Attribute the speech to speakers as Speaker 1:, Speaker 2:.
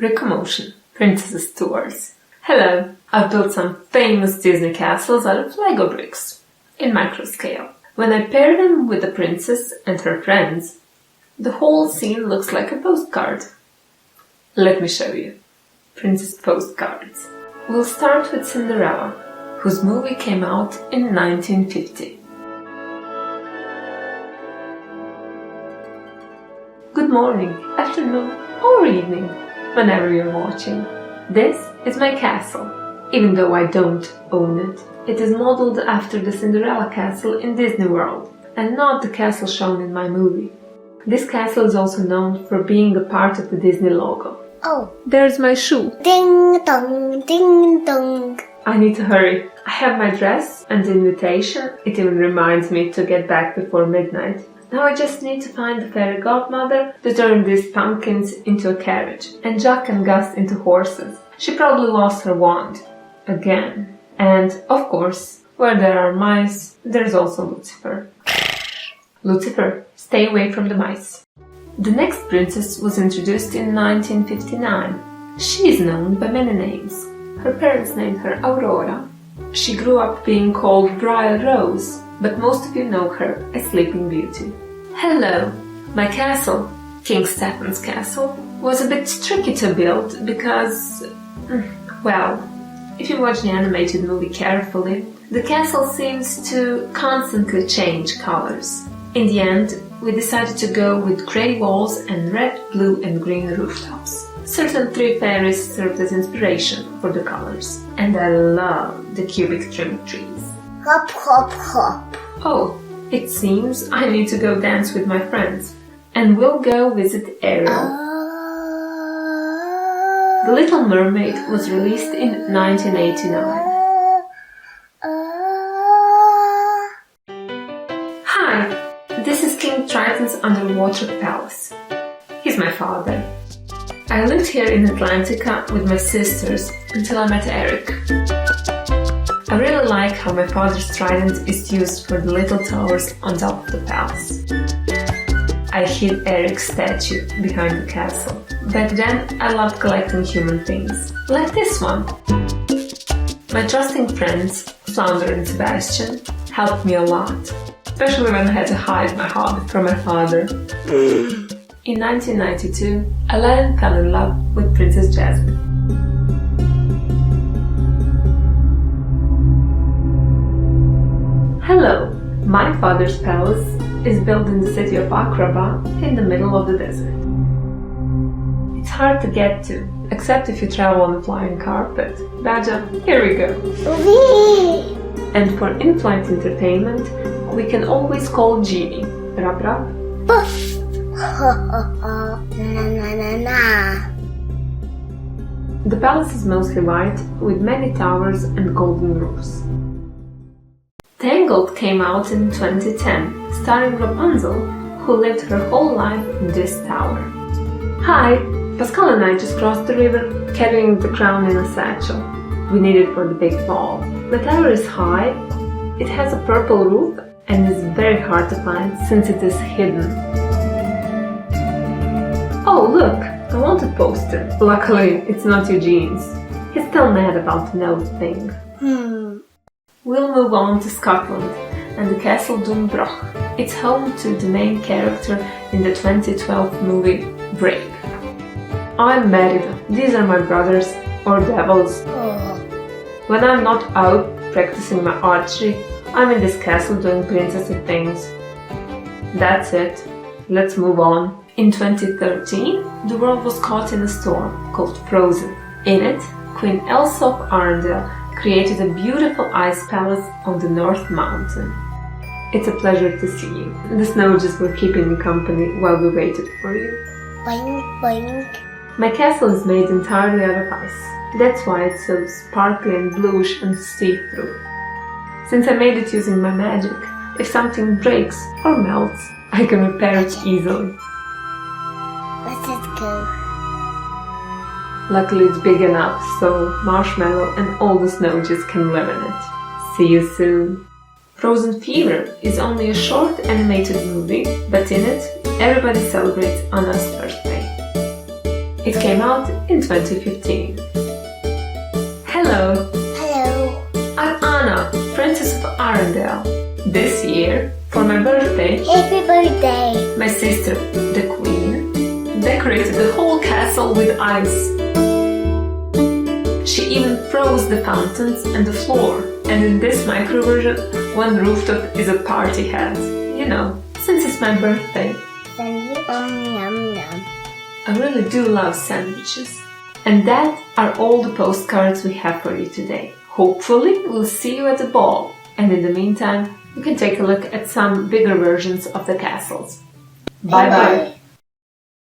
Speaker 1: BrickoMotion, Princess Tours. Hello, I've built some famous Disney castles out of Lego bricks, in microscale. When I pair them with the princess and her friends, the whole scene looks like a postcard. Let me show you. Princess Postcards. We'll start with Cinderella, whose movie came out in 1950. Good morning, afternoon, or evening, whenever you're watching. This is my castle, even though I don't own it. It is modeled after the Cinderella castle in Disney World, and not the castle shown in my movie. This castle is also known for being a part of the Disney logo.
Speaker 2: Oh,
Speaker 1: there's my shoe.
Speaker 2: Ding dong, ding dong.
Speaker 1: I need to hurry. I have my dress and the invitation. It even reminds me to get back before midnight. Now I just need to find the fairy godmother to turn these pumpkins into a carriage and Jack and Gus into horses. She probably lost her wand. Again. And, of course, where there are mice, there's also Lucifer. Lucifer, stay away from the mice. The next princess was introduced in 1959. She is known by many names. Her parents named her Aurora. She grew up being called Briar Rose, but most of you know her as Sleeping Beauty. Hello! My castle, King Stephen's castle, was a bit tricky to build because, well, if you watch the animated movie carefully, the castle seems to constantly change colors. In the end, we decided to go with grey walls and red, blue and green rooftops. Certain three fairies served as inspiration for the colors, and I love the cubic trim trees.
Speaker 2: Hop, hop, hop.
Speaker 1: Oh, it seems I need to go dance with my friends, and we'll go visit Ariel. The Little Mermaid was released in 1989. Hi, this is King Triton's underwater palace. He's my father. I lived here in Atlantica with my sisters until I met Eric. I really like how my father's trident is used for the little towers on top of the palace. I hid Eric's statue behind the castle. Back then, I loved collecting human things, like this one. My trusting friends, Flounder and Sebastian, helped me a lot, especially when I had to hide my hobby from my father. In 1992, Aladdin fell in love with Princess Jasmine. Hello! My father's palace is built in the city of Aqraba in the middle of the desert. It's hard to get to, except if you travel on a flying carpet. Baja, here we go!
Speaker 2: Wee.
Speaker 1: And for in-flight entertainment, we can always call Genie. Rap rap.
Speaker 2: Puff. Na na na na.
Speaker 1: The palace is mostly white, with many towers and golden roofs. Tangled came out in 2010, starring Rapunzel, who lived her whole life in this tower. Hi! Pascal and I just crossed the river, carrying the crown in a satchel. We need it for the big ball. The tower is high, it has a purple roof, and is very hard to find since it is hidden. Oh, look! I want a poster. Luckily, it's not Eugene's. He's still mad about the note thing. We'll move on to Scotland and the Castle Dunbroch. It's home to the main character in the 2012 movie Brave. I'm Merida. These are my brothers, or devils. When I'm not out practicing my archery, I'm in this castle doing princessy things. That's it. Let's move on. In 2013, the world was caught in a storm called Frozen. In it, Queen Elsa of Arendelle created a beautiful ice palace on the North Mountain. It's a pleasure to see you. The snows were keeping me company while we waited for you.
Speaker 2: Boing, boing.
Speaker 1: My castle is made entirely out of ice. That's why it's so sparkly and bluish and see-through. Since I made it using my magic, if something breaks or melts, I can repair it easily.
Speaker 2: Let's go.
Speaker 1: Luckily it's big enough so Marshmallow and all the Snowjes can live in it. See you soon! Frozen Fever is only a short animated movie, but in it everybody celebrates Anna's birthday. It came out in 2015. Hello,
Speaker 2: Hello.
Speaker 1: I'm Anna, Princess of Arendelle. This year, for my birthday,
Speaker 2: Happy birthday.
Speaker 1: my sister, the Queen, decorated the whole castle with ice. She even froze the fountains and the floor. And in this micro version, one rooftop is a party hat. You know, since it's my birthday.
Speaker 2: Sandwich. Yum yum.
Speaker 1: I really do love sandwiches. And that are all the postcards we have for you today. Hopefully, we'll see you at the ball. And in the meantime, you can take a look at some bigger versions of the castles. Bye bye.